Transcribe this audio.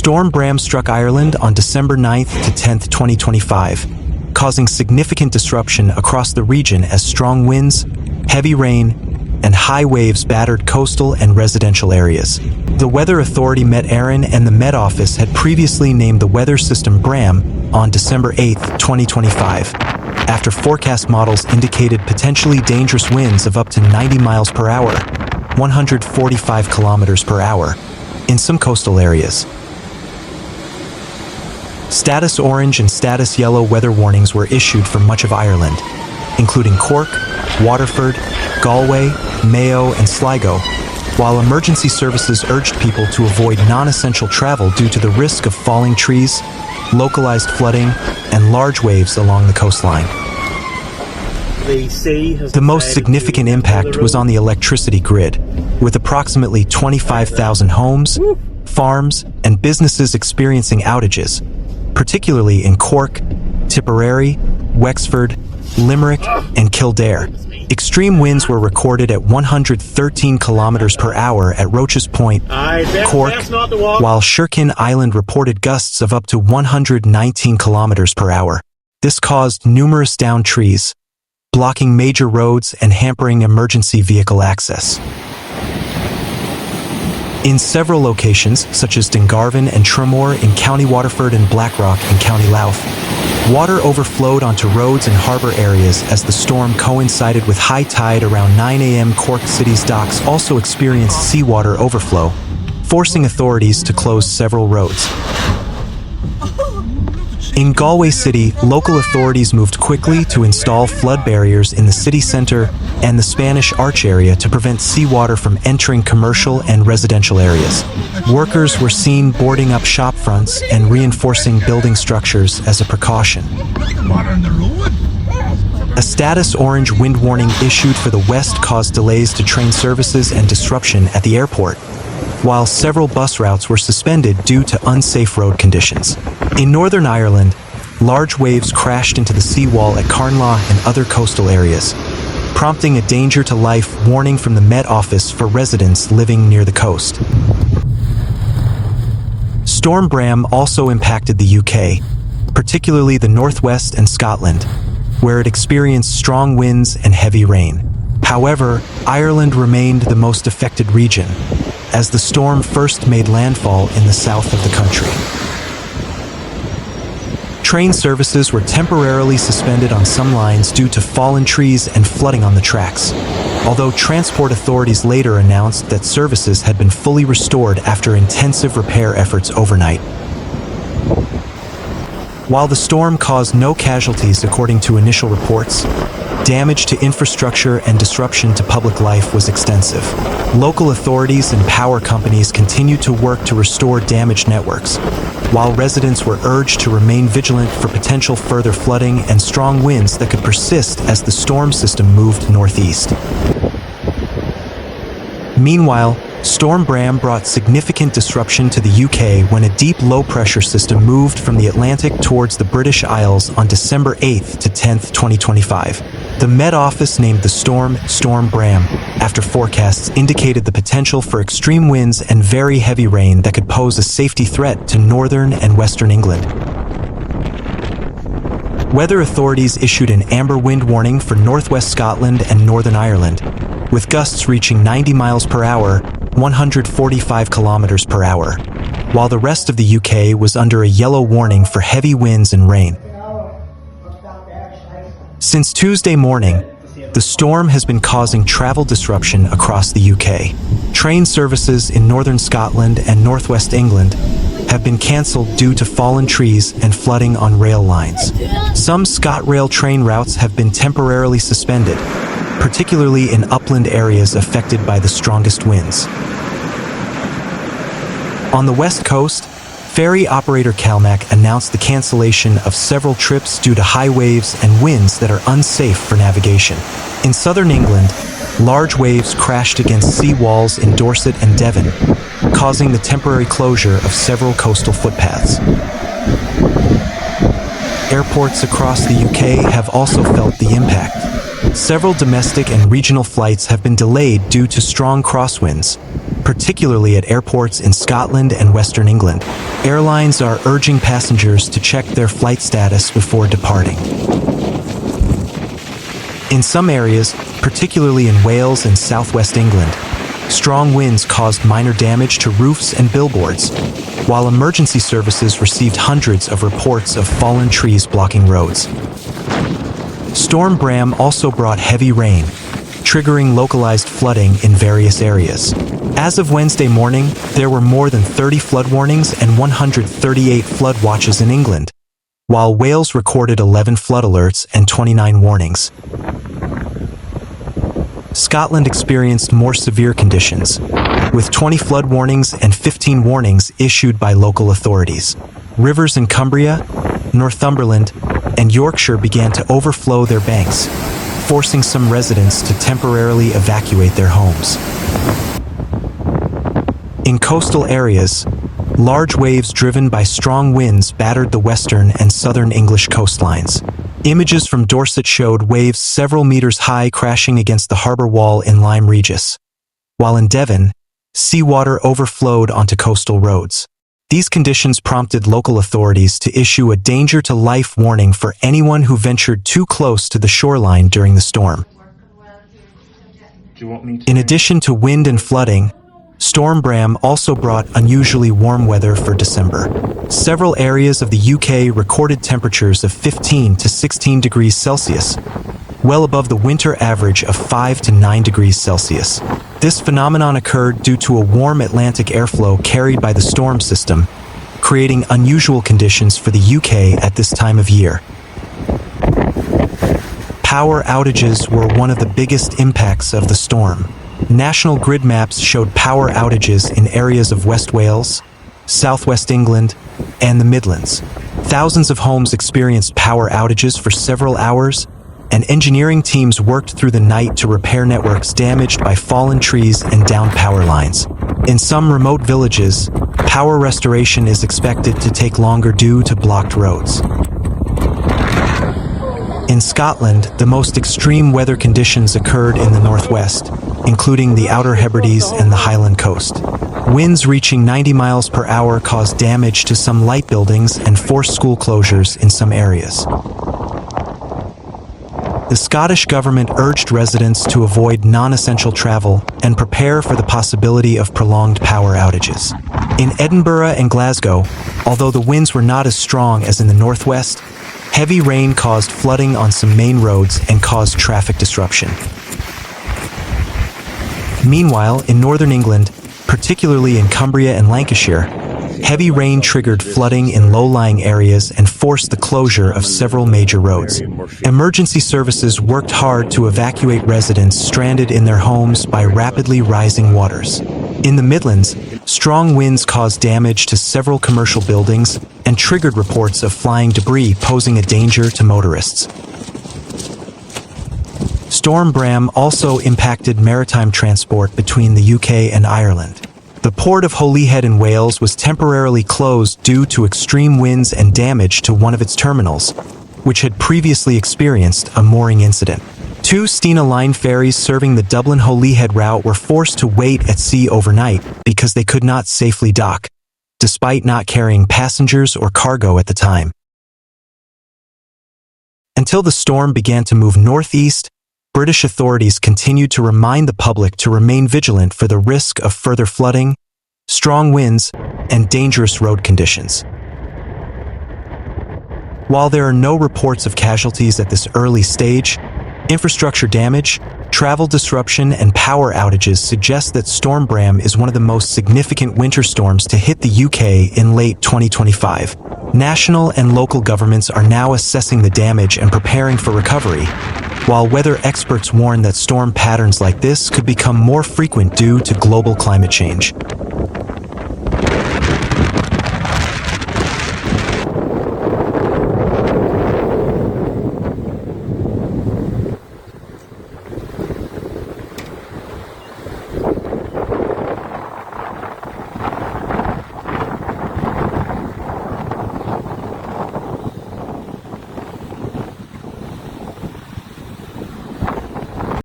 Storm Bram struck Ireland on December 9th to 10th, 2025, causing significant disruption across the region as strong winds, heavy rain, and high waves battered coastal and residential areas. The weather authority Met Éireann and the Met Office had previously named the weather system Bram on December 8th, 2025, after forecast models indicated potentially dangerous winds of up to 90 miles per hour, 145 kilometers per hour, in some coastal areas. Status orange and status yellow weather warnings were issued for much of Ireland, including Cork, Waterford, Galway, Mayo, and Sligo, while emergency services urged people to avoid non-essential travel due to the risk of falling trees, localized flooding, and large waves along the coastline. The most significant impact was on the electricity grid, with approximately 25,000 homes, farms, and businesses experiencing outages, particularly in Cork, Tipperary, Wexford, Limerick, and Kildare. Extreme winds were recorded at 113 kilometers per hour at Roches Point, Cork, while Sherkin Island reported gusts of up to 119 kilometers per hour. This caused numerous downed trees, blocking major roads and hampering emergency vehicle access. In several locations, such as Dungarvan and Tramore in County Waterford and Blackrock in County Louth, water overflowed onto roads and harbour areas as the storm coincided with high tide around 9 a.m. Cork City's docks also experienced seawater overflow, forcing authorities to close several roads. In Galway City, local authorities moved quickly to install flood barriers in the city centre and the Spanish Arch area to prevent seawater from entering commercial and residential areas. Workers were seen boarding up shop fronts and reinforcing building structures as a precaution. A status orange wind warning issued for the west caused delays to train services and disruption at the airport, while several bus routes were suspended due to unsafe road conditions. In Northern Ireland, large waves crashed into the seawall at Carnlough and other coastal areas, prompting a danger to life warning from the Met Office for residents living near the coast. Storm Bram also impacted the UK, particularly the northwest and Scotland, where it experienced strong winds and heavy rain. However, Ireland remained the most affected region, as the storm first made landfall in the south of the country. Train services were temporarily suspended on some lines due to fallen trees and flooding on the tracks, although transport authorities later announced that services had been fully restored after intensive repair efforts overnight. While the storm caused no casualties according to initial reports, damage to infrastructure and disruption to public life was extensive. Local authorities and power companies continued to work to restore damaged networks, while residents were urged to remain vigilant for potential further flooding and strong winds that could persist as the storm system moved northeast. Meanwhile, Storm Bram brought significant disruption to the UK when a deep low-pressure system moved from the Atlantic towards the British Isles on December 8th to 10th, 2025. The Met Office named the storm Storm Bram, after forecasts indicated the potential for extreme winds and very heavy rain that could pose a safety threat to northern and western England. Weather authorities issued an amber wind warning for northwest Scotland and Northern Ireland, with gusts reaching 90 miles per hour, 145 kilometers per hour, while the rest of the UK was under a yellow warning for heavy winds and rain. Since Tuesday morning, the storm has been causing travel disruption across the UK. Train services in northern Scotland and northwest England have been cancelled due to fallen trees and flooding on rail lines. Some ScotRail train routes have been temporarily suspended, particularly in upland areas affected by the strongest winds. On the west coast, ferry operator Calmac announced the cancellation of several trips due to high waves and winds that are unsafe for navigation. In southern England, large waves crashed against sea walls in Dorset and Devon, causing the temporary closure of several coastal footpaths. Airports across the UK have also felt the impact, Several domestic and regional flights have been delayed due to strong crosswinds, particularly at airports in Scotland and Western England. Airlines are urging passengers to check their flight status before departing. In some areas, particularly in Wales and southwest England, strong winds caused minor damage to roofs and billboards, while emergency services received hundreds of reports of fallen trees blocking roads. Storm Bram also brought heavy rain, triggering localized flooding in various areas. As of Wednesday morning, there were more than 30 flood warnings and 138 flood watches in England, while Wales recorded 11 flood alerts and 29 warnings. Scotland experienced more severe conditions, with 20 flood warnings and 15 warnings issued by local authorities. Rivers in Cumbria, Northumberland, and Yorkshire began to overflow their banks, forcing some residents to temporarily evacuate their homes. In coastal areas, large waves driven by strong winds battered the western and southern English coastlines. Images from Dorset showed waves several meters high crashing against the harbour wall in Lyme Regis, while in Devon, seawater overflowed onto coastal roads. These conditions prompted local authorities to issue a danger-to-life warning for anyone who ventured too close to the shoreline during the storm. In addition to wind and flooding, Storm Bram also brought unusually warm weather for December. Several areas of the UK recorded temperatures of 15 to 16 degrees Celsius, well above the winter average of 5 to 9 degrees Celsius. This phenomenon occurred due to a warm Atlantic airflow carried by the storm system, creating unusual conditions for the UK at this time of year. Power outages were one of the biggest impacts of the storm. National grid maps showed power outages in areas of West Wales, southwest England, and the Midlands. Thousands of homes experienced power outages for several hours, and engineering teams worked through the night to repair networks damaged by fallen trees and downed power lines. In some remote villages, power restoration is expected to take longer due to blocked roads. In Scotland, the most extreme weather conditions occurred in the northwest, including the Outer Hebrides and the Highland coast. Winds reaching 90 miles per hour caused damage to some light buildings and forced school closures in some areas. The Scottish government urged residents to avoid non-essential travel and prepare for the possibility of prolonged power outages. In Edinburgh and Glasgow, although the winds were not as strong as in the northwest, heavy rain caused flooding on some main roads and caused traffic disruption. Meanwhile, in northern England, particularly in Cumbria and Lancashire, heavy rain triggered flooding in low-lying areas and forced the closure of several major roads. Emergency services worked hard to evacuate residents stranded in their homes by rapidly rising waters. In the Midlands, strong winds caused damage to several commercial buildings and triggered reports of flying debris posing a danger to motorists. Storm Bram also impacted maritime transport between the UK and Ireland. The port of Holyhead in Wales was temporarily closed due to extreme winds and damage to one of its terminals, which had previously experienced a mooring incident. Two Stena Line ferries serving the Dublin-Holyhead route were forced to wait at sea overnight because they could not safely dock, despite not carrying passengers or cargo at the time. Until the storm began to move northeast, British authorities continued to remind the public to remain vigilant for the risk of further flooding, strong winds, and dangerous road conditions. While there are no reports of casualties at this early stage, infrastructure damage, travel disruption, and power outages suggest that Storm Bram is one of the most significant winter storms to hit the UK in late 2025. National and local governments are now assessing the damage and preparing for recovery, while weather experts warn that storm patterns like this could become more frequent due to global climate change.